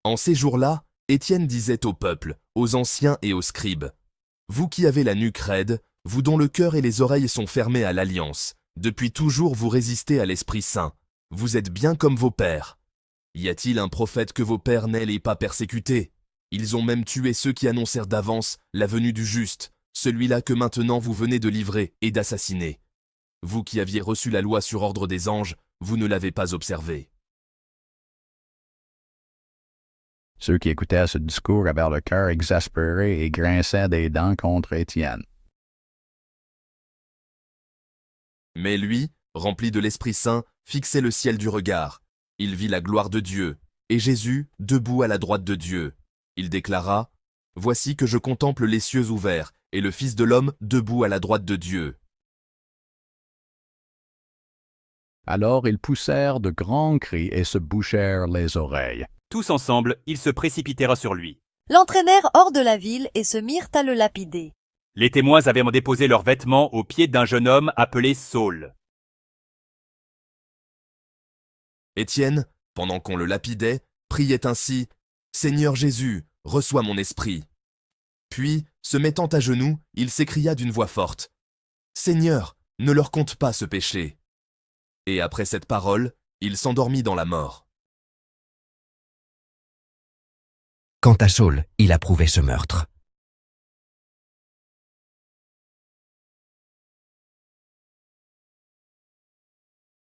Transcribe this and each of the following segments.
En ces jours-là, Étienne disait au peuple, aux anciens et aux scribes, « Vous qui avez la nuque raide, vous dont le cœur et les oreilles sont fermés à l'alliance, depuis toujours vous résistez à l'Esprit Saint, vous êtes bien comme vos pères. Y a-t-il un prophète que vos pères n'aient pas persécuté? Ils ont même tué ceux qui annoncèrent d'avance la venue du juste, celui-là que maintenant vous venez de livrer et d'assassiner. Vous qui aviez reçu la loi sur ordre des anges, vous ne l'avez pas observée. » Ceux qui écoutaient ce discours avaient le cœur exaspéré et grinçaient des dents contre Étienne. Mais lui, rempli de l'Esprit Saint, fixait le ciel du regard. Il vit la gloire de Dieu, et Jésus, debout à la droite de Dieu. Il déclara, « Voici que je contemple les cieux ouverts, et le Fils de l'homme debout à la droite de Dieu. » Alors ils poussèrent de grands cris et se bouchèrent les oreilles. Tous ensemble, ils se précipitèrent sur lui. L'entraînèrent hors de la ville et se mirent à le lapider. Les témoins avaient déposé leurs vêtements aux pieds d'un jeune homme appelé Saul. Étienne, pendant qu'on le lapidait, priait ainsi, « Seigneur Jésus, reçois mon esprit. » Puis, se mettant à genoux, il s'écria d'une voix forte, « Seigneur, ne leur compte pas ce péché. » Et après cette parole, il s'endormit dans la mort. Quant à Saul, il approuvait ce meurtre.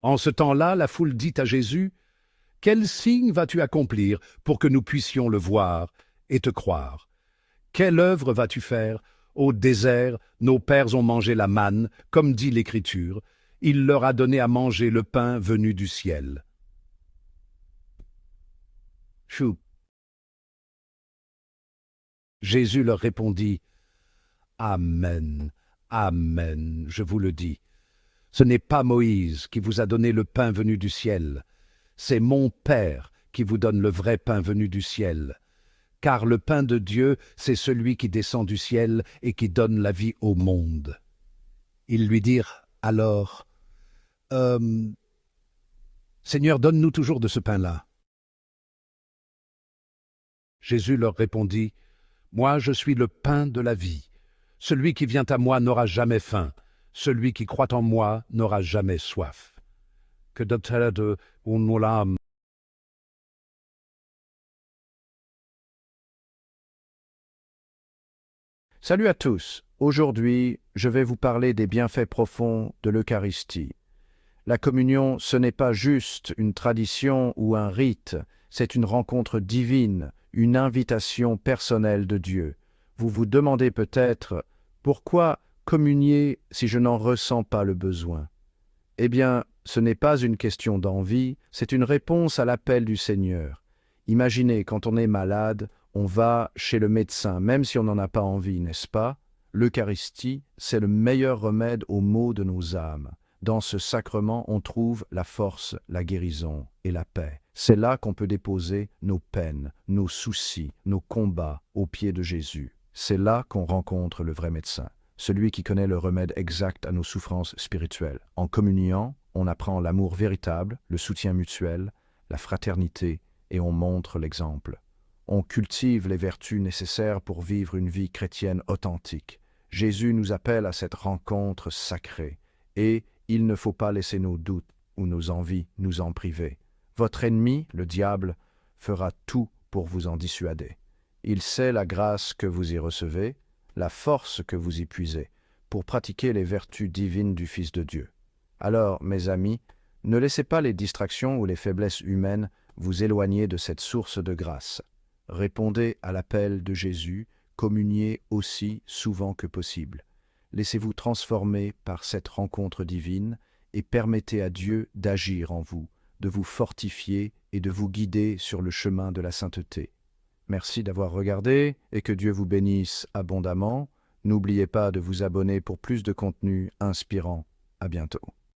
En ce temps-là, la foule dit à Jésus, « Quel signe vas-tu accomplir pour que nous puissions le voir et te croire? Quelle œuvre vas-tu faire? Au désert, nos pères ont mangé la manne, comme dit l'Écriture. Il leur a donné à manger le pain venu du ciel. » Chou. Jésus leur répondit, « Amen, Amen, je vous le dis. Ce n'est pas Moïse qui vous a donné le pain venu du ciel, c'est mon Père qui vous donne le vrai pain venu du ciel. Car le pain de Dieu, c'est celui qui descend du ciel et qui donne la vie au monde. » Ils lui dirent alors, « Seigneur, donne-nous toujours de ce pain-là. » Jésus leur répondit, « Moi, je suis le pain de la vie. Celui qui vient à moi n'aura jamais faim. Celui qui croit en moi n'aura jamais soif. » Que de un. Salut à tous. Aujourd'hui, je vais vous parler des bienfaits profonds de l'Eucharistie. La communion, ce n'est pas juste une tradition ou un rite, c'est une rencontre divine, une invitation personnelle de Dieu. Vous vous demandez peut-être, pourquoi communier si je n'en ressens pas le besoin? Eh bien, ce n'est pas une question d'envie, c'est une réponse à l'appel du Seigneur. Imaginez, quand on est malade, on va chez le médecin, même si on n'en a pas envie, n'est-ce pas? L'Eucharistie, c'est le meilleur remède aux maux de nos âmes. Dans ce sacrement, on trouve la force, la guérison et la paix. C'est là qu'on peut déposer nos peines, nos soucis, nos combats aux pieds de Jésus. C'est là qu'on rencontre le vrai médecin, celui qui connaît le remède exact à nos souffrances spirituelles. En communiant, on apprend l'amour véritable, le soutien mutuel, la fraternité, et on montre l'exemple. On cultive les vertus nécessaires pour vivre une vie chrétienne authentique. Jésus nous appelle à cette rencontre sacrée, et il ne faut pas laisser nos doutes ou nos envies nous en priver. Votre ennemi, le diable, fera tout pour vous en dissuader. Il sait la grâce que vous y recevez, la force que vous y puisez, pour pratiquer les vertus divines du Fils de Dieu. Alors, mes amis, ne laissez pas les distractions ou les faiblesses humaines vous éloigner de cette source de grâce. Répondez à l'appel de Jésus, communiez aussi souvent que possible. Laissez-vous transformer par cette rencontre divine et permettez à Dieu d'agir en vous, de vous fortifier et de vous guider sur le chemin de la sainteté. Merci d'avoir regardé et que Dieu vous bénisse abondamment. N'oubliez pas de vous abonner pour plus de contenu inspirant. À bientôt.